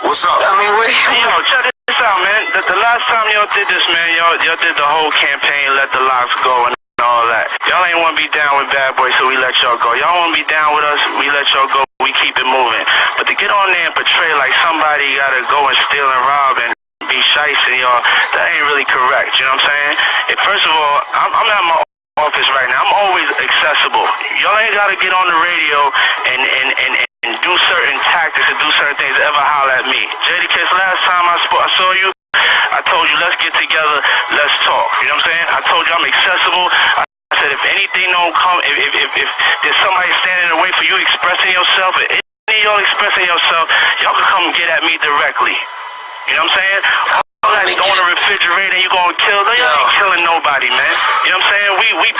What's up? I mean, wait. Hey, yo, check this out, man. The last time y'all did this, man, y'all did the whole campaign, let the LOX go and all that. Y'all ain't want to be down with Bad Boy, so we let y'all go. Y'all want to be down with us, we let y'all go, we keep it moving. But to get on there and portray like somebody gotta go and steal and rob and be shicing y'all, that ain't really correct, you know what I'm saying? And first of all, I'm at my office right now. I'm always accessible. Y'all ain't gotta get on the radio and do certain tactics and do certain things to ever holler at me. Jadakiss, last time I saw you, I told you, let's get together, let's talk. You know what I'm saying? I told you I'm accessible. I said if anything don't come, if there's somebody standing in the way for you expressing yourself, if any of y'all expressing yourself, y'all can come get at me directly. You know what I'm saying? All that throwing the refrigerator and you gonna kill, y'all ain't killing nobody, man. You know what I'm saying? We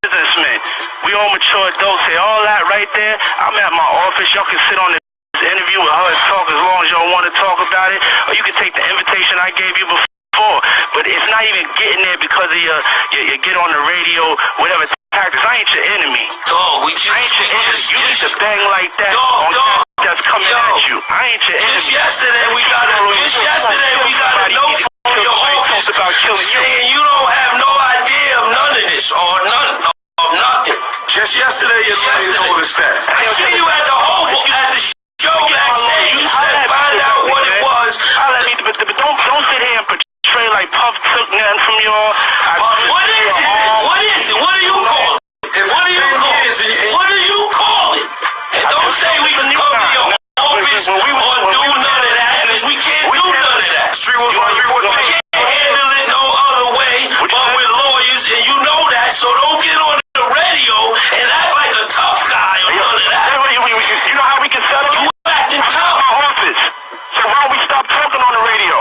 businessmen. We all mature adults here. All that right there, I'm at my office. Y'all can sit on this interview with her and talk as long as y'all want to talk about it, or you can take the invitation I gave you before. But it's not even getting there because of your get on the radio, whatever tactics. I ain't your enemy. Dog, we I ain't your enemy. You need to bang like that on that's coming at you. I ain't your enemy. Just yesterday we got a note from your office about killing saying you don't have no idea of none of this or none of nothing. Just yesterday your lawyer told us that. I see you at the show backstage. You said find out what it was. But don't sit here and portray like Puff took nothing from y'all. What is it? What is it? What do you call it? What do you call it? What do you call it? And don't say we can come to your office or do none of that, because we can't do none of that. Street was on your foot. We can't handle it no other way but with lawyers, and you know that, so don't get on the radio and act like a tough guy or none of that. You know how we can settle? You acting tough. Office. So why don't we stop talking on the radio?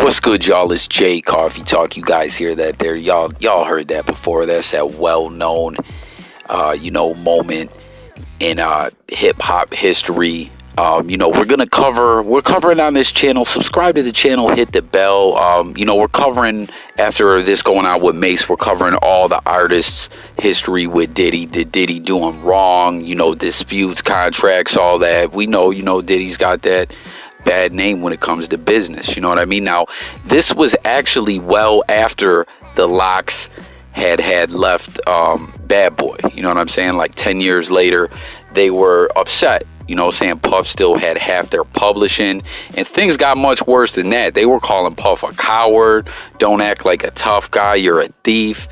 What's good, y'all? It's Jay Coffee Talk. You guys hear that there? Y'all heard that before. That's that well-known, moment in hip-hop history. We're covering on this channel. Subscribe to the channel, hit the bell. We're covering, after this going on with Mase, we're covering all the artists' history with Diddy. Did Diddy do him wrong? Disputes, contracts, all that. We know, Diddy's got that bad name when it comes to business. You know what I mean? Now, this was actually well after the LOX had left Bad Boy. You know what I'm saying? Like 10 years later, they were upset. Saying Puff still had half their publishing, and things got much worse than that. They were calling Puff a coward. Don't act like a tough guy. You're a thief.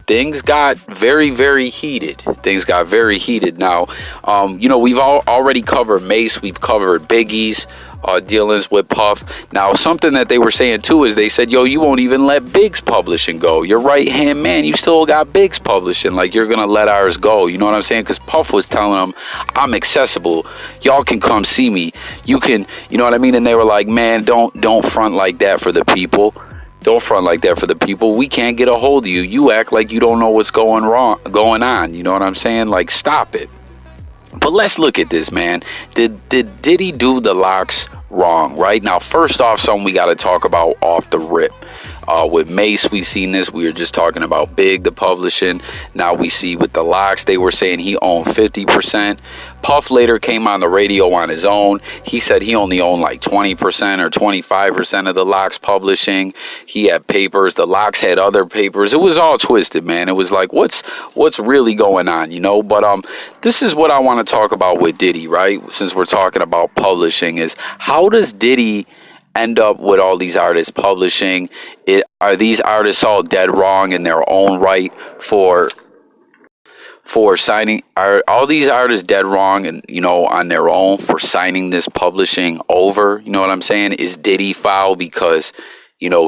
Things got very, very heated. Things got very heated. Now, we've already covered Mase. We've covered Biggie's dealings with Puff. Now, something that they were saying too is they said, yo, you won't even let Biggs Publishing go. Your right-hand man, you still got Biggs Publishing. Like, you're going to let ours go. You know what I'm saying? Because Puff was telling them, I'm accessible. Y'all can come see me. You can, you know what I mean? And they were like, man, don't front like that for the people. Don't front like that for the people. We can't get a hold of you. You act like you don't know what's going on. You know what I'm saying? Like, stop it. But let's look at this, man. Did Diddy do the LOX wrong? Right now, first off, something we got to talk about off the rip. With Mase, we seen this. We were just talking about Big, the publishing. Now we see with the LOX, they were saying he owned 50%. Puff later came on the radio on his own. He said he only owned like 20% or 25% of the LOX publishing. He had papers. The LOX had other papers. It was all twisted, man. It was like, what's really going on, But this is what I want to talk about with Diddy, right? Since we're talking about publishing, is how does Diddy end up with all these artists publishing? Are these artists all dead wrong in their own right for signing? Are all these artists dead wrong and on their own for signing this publishing over? You know what I'm saying? Is Diddy foul because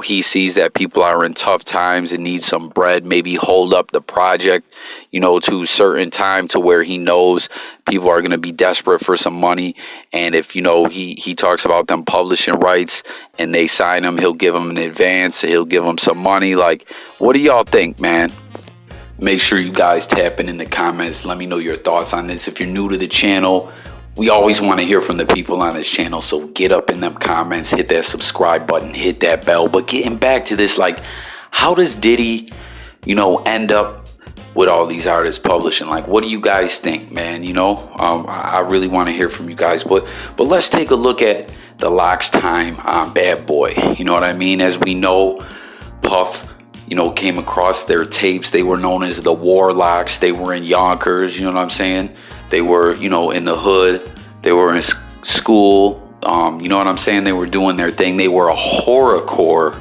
he sees that people are in tough times and need some bread, maybe hold up the project, to a certain time to where he knows people are going to be desperate for some money. And if, he talks about them publishing rights and they sign him, he'll give them an advance, he'll give them some money. Like, what do y'all think, man? Make sure you guys tap in the comments. Let me know your thoughts on this. If you're new to the channel, we always want to hear from the people on this channel, so get up in them comments, hit that subscribe button, hit that bell. But getting back to this, like, how does Diddy, end up with all these artists publishing. Like, what do you guys think, man? You know, I really want to hear from you guys. But let's take a look at the LOX time on Bad Boy. You know what I mean? As we know, Puff, you know, came across their tapes. They were known as the Warlocks. They were in Yonkers. You know what I'm saying? They were, you know, in the hood. They were in school. You know what I'm saying? They were doing their thing. They were a horrorcore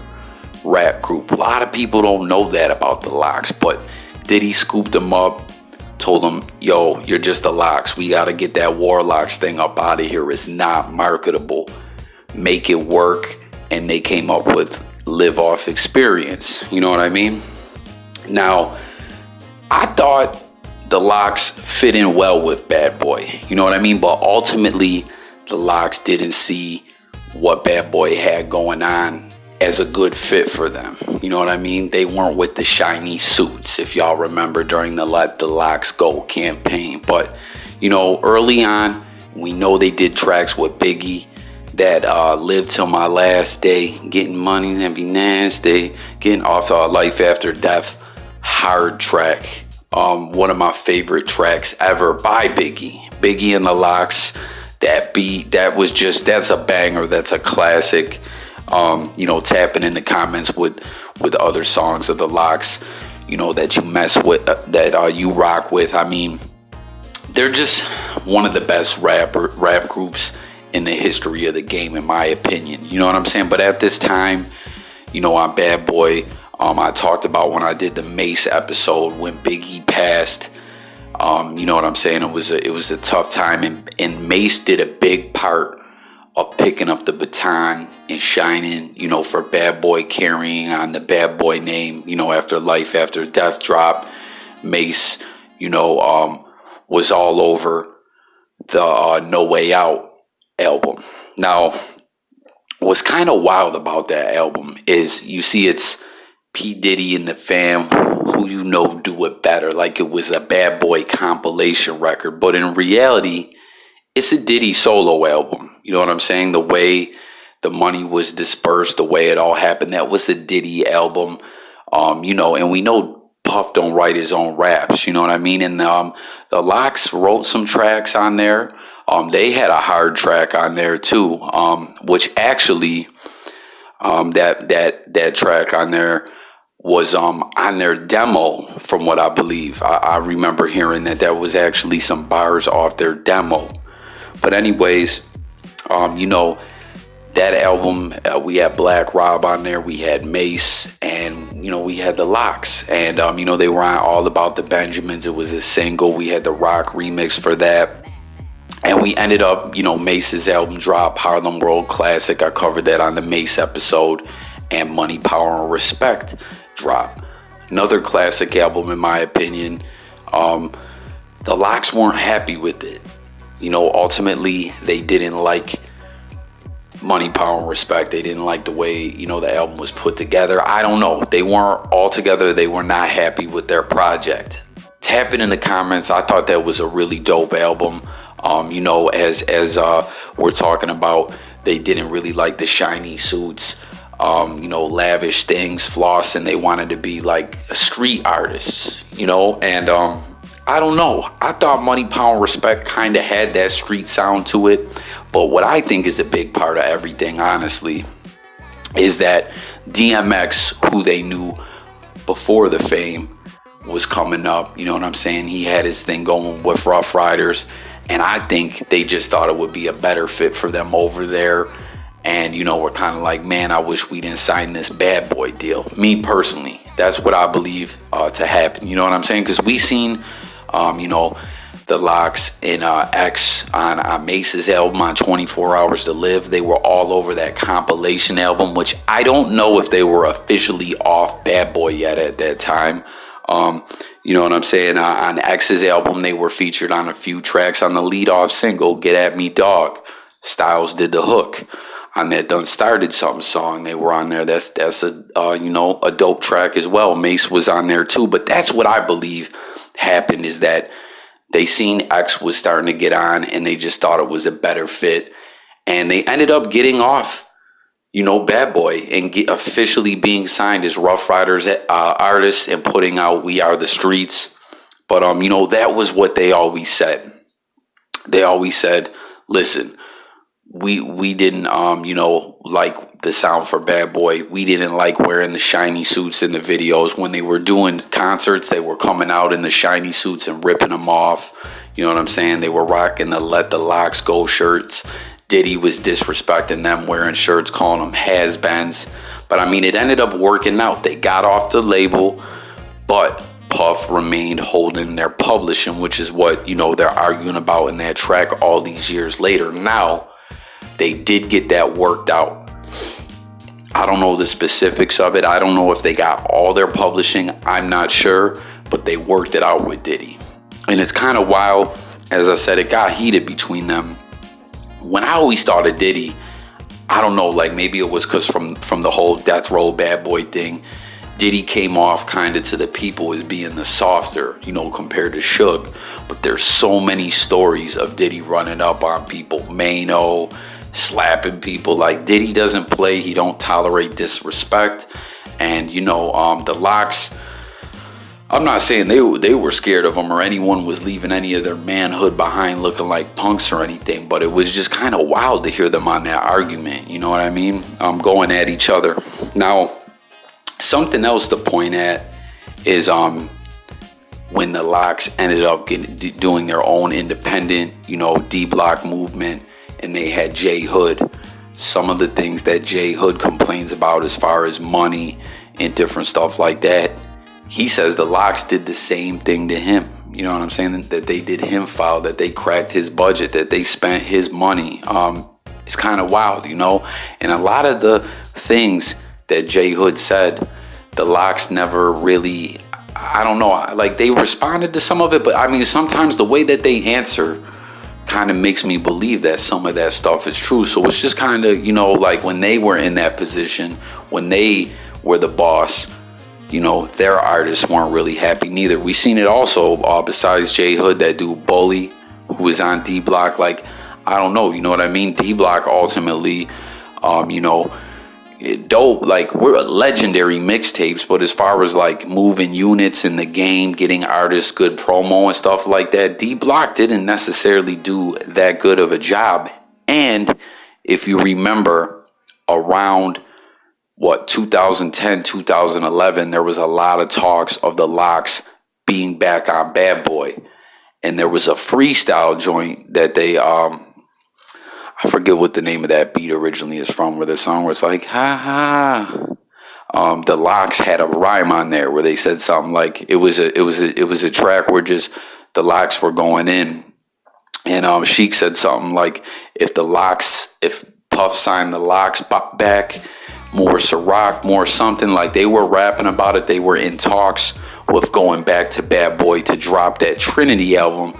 rap group. A lot of people don't know that about the LOX, but Diddy scooped them up, told them, yo, you're just the LOX. We got to get that Warlocks thing up out of here. It's not marketable. Make it work. And they came up with Live Off Experience. You know what I mean? Now, I thought the LOX fit in well with Bad Boy. You know what I mean? But ultimately, the LOX didn't see what Bad Boy had going on as a good fit for them. You know what I mean? They weren't with the shiny suits, if y'all remember, during the Let the LOX Go campaign. But, you know, early on, we know they did tracks with Biggie that Live Till My Last Day, Getting Money and Be Nasty, Getting Off Life After Death, hard track. One of my favorite tracks ever by Biggie. Biggie and the LOX. That beat, that's a banger. That's a classic. You know, tapping in the comments with other songs of the LOX, you know, that you mess with, that you rock with. I mean, they're just one of the best rap groups in the history of the game, in my opinion. You know what I'm saying? But at this time, you know, on Bad Boy, I talked about when I did the Mase episode when Biggie passed. You know what I'm saying? It was a tough time, and Mase did a big part of picking up the baton and shining, you know, for Bad Boy, carrying on the Bad Boy name. You know, after Life After Death dropped, Mase, you know, was all over the No Way Out album. Now, what's kind of wild about that album is you see it's P. Diddy and the fam, who you know do it better, like it was a Bad Boy compilation record. But in reality, it's a Diddy solo album. You know what I'm saying? The way the money was dispersed, the way it all happened, that was a Diddy album. You know, and we know Puff don't write his own raps. You know what I mean? And the LOX wrote some tracks on there. They had a hard track on there too, which actually that track on there was on their demo, from what I believe. I remember hearing that was actually some bars off their demo. But anyways, you know, that album, we had Black Rob on there, we had Mase, and, you know, we had the LOX. And, you know, they were on All About the Benjamins. It was a single. We had the rock remix for that. And we ended up, you know, Mase's album drop, Harlem World Classic. I covered that on the Mase episode. And Money, Power, and Respect drop. Another classic album, in my opinion. The LOX weren't happy with it. You know, ultimately, they didn't like Money, Power, and Respect. They didn't like the way, you know, the album was put together. I don't know. They weren't all together. They were not happy with their project. Tap it in the comments. I thought that was a really dope album. You know, as we're talking about, they didn't really like the shiny suits, you know, lavish things, floss, and they wanted to be like street artists, you know. And I don't know. I thought Money, Power, and Respect kind of had that street sound to it. But what I think is a big part of everything, honestly, is that DMX, who they knew before the fame was coming up, you know what I'm saying? He had his thing going with Rough Riders. And I think they just thought it would be a better fit for them over there. And, you know, we're kind of like, man, I wish we didn't sign this Bad Boy deal. Me personally, that's what I believe to happen. You know what I'm saying? Because we seen, you know, the LOX and X on Mase's album on 24 Hours to Live. They were all over that compilation album, which I don't know if they were officially off Bad Boy yet at that time. You know what I'm saying? On X's album, they were featured on a few tracks. On the lead-off single, Get At Me Dog, Styles did the hook. On that Done Started Something song, they were on there. That's a you know, a dope track as well. Mase was on there too. But that's what I believe happened, is that they seen X was starting to get on, and they just thought it was a better fit. And they ended up getting off, you know, Bad Boy, and officially being signed as Rough Riders artists and putting out We Are the Streets. But you know, that was what they always said. They always said, listen, we didn't you know, like the sound for Bad Boy. We didn't like wearing the shiny suits in the videos. When they were doing concerts, they were coming out in the shiny suits and ripping them off. You know what I'm saying? They were rocking the Let the LOX Go shirts. Diddy was disrespecting them, wearing shirts, calling them has-beens. But I mean, it ended up working out. They got off the label, but Puff remained holding their publishing, which is what, you know, they're arguing about in that track all these years later. Now, they did get that worked out. I don't know the specifics of it. I don't know if they got all their publishing. I'm not sure, but they worked it out with Diddy. And it's kind of wild. As I said, it got heated between them. When I always thought of Diddy, I don't know, like maybe it was because from the whole Death Row Bad Boy thing, Diddy came off kind of to the people as being the softer, you know, compared to Sheek. But there's so many stories of Diddy running up on people, Mano, slapping people. Like, Diddy doesn't play. He don't tolerate disrespect. And, you know, the LOX, I'm not saying they were scared of him or anyone was leaving any of their manhood behind looking like punks or anything, but it was just kind of wild to hear them on that argument, you know what I mean? Going at each other. Now, something else to point at is when the LOX ended up doing their own independent, you know, D-Block movement, and they had J Hood. Some of the things that J Hood complains about as far as money and different stuff like that, he says the LOX did the same thing to him. You know what I'm saying? That they did him foul, that they cracked his budget, that they spent his money. It's kind of wild, you know? And a lot of the things that J Hood said, the LOX never really, I don't know, like they responded to some of it, but I mean, sometimes the way that they answer kind of makes me believe that some of that stuff is true. So it's just kind of, you know, like when they were in that position, when they were the boss, you know, their artists weren't really happy neither. We seen it also, besides J Hood, that dude Bully, who was on D-Block. Like, I don't know, you know what I mean? D-Block ultimately, you know, dope, like we're legendary mixtapes, but as far as like moving units in the game, getting artists good promo and stuff like that, D-Block didn't necessarily do that good of a job. And if you remember, around 2010, 2011, there was a lot of talks of the LOX being back on Bad Boy, and there was a freestyle joint that they I forget what the name of that beat originally is from, where the song was like, ha ha. The LOX had a rhyme on there where they said something like, it was a track where just the LOX were going in, and Sheek said something like, if Puff signed the LOX back, more Ciroc, more something, like they were rapping about it. They were in talks with going back to Bad Boy to drop that Trinity album.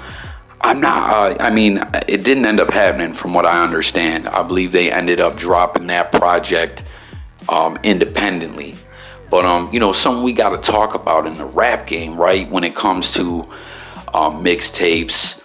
I mean, it didn't end up happening from what I understand. I believe they ended up dropping that project independently. But, you know, something we got to talk about in the rap game, right? When it comes to mixtapes,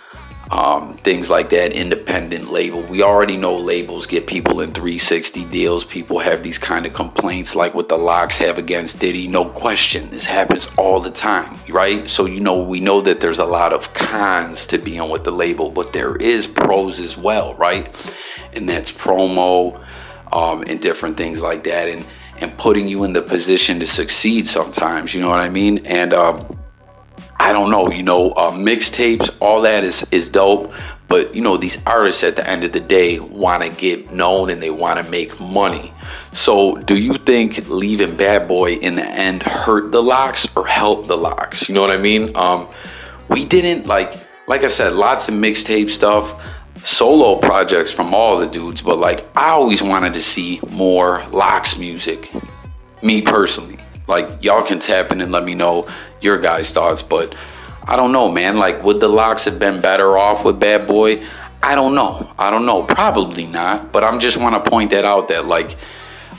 things like that, independent label. We already know labels get people in 360 deals. People have these kind of complaints like what the LOX have against Diddy. No question, this happens all the time, right? So, you know, we know that there's a lot of cons to being with the label, but there is pros as well, right? And that's promo and different things like that, and putting you in the position to succeed sometimes, you know what I mean? And I don't know, you know, mixtapes, all that is dope. But, you know, these artists at the end of the day want to get known and they want to make money. So do you think leaving Bad Boy in the end hurt the LOX or helped the LOX? You know what I mean? We didn't, like I said, lots of mixtape stuff, solo projects from all the dudes. But, like, I always wanted to see more LOX music, me personally. Like, y'all can tap in and let me know your guys' thoughts, but I don't know, man. Like, would the LOX have been better off with Bad Boy? I don't know. Probably not. But I just want to point that out, that like,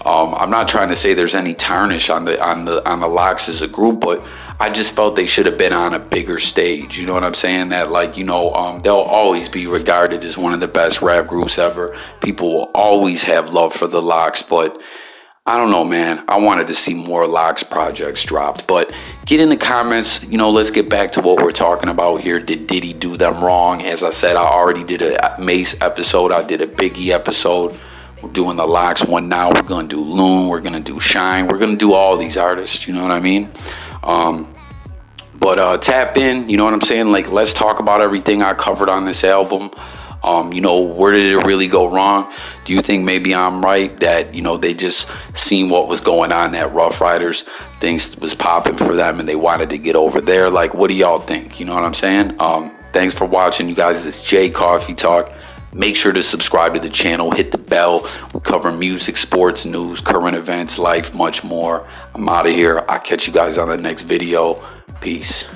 I'm not trying to say there's any tarnish on the LOX as a group, but I just felt they should have been on a bigger stage. You know what I'm saying? That, like, you know, they'll always be regarded as one of the best rap groups ever. People will always have love for the LOX, but I don't know, man. I wanted to see more LOX projects dropped, but get in the comments. You know, let's get back to what we're talking about here. Did Diddy do them wrong? As I said, I already did a Mase episode. I did a Biggie episode. We're doing the LOX one now. We're going to do Loon. We're going to do Shine. We're going to do all these artists. You know what I mean? But tap in. You know what I'm saying? Like, let's talk about everything I covered on this album. You know, where did it really go wrong? Do you think maybe I'm right that, you know, they just seen what was going on at Rough Riders, things was popping for them and they wanted to get over there? Like, what do y'all think? You know what I'm saying? Thanks for watching, you guys. It's Jay Coffee Talk. Make sure to subscribe to the channel, hit the bell. We cover music, sports, news, current events, life, much more. I'm out of here. I'll catch you guys on the next video. Peace.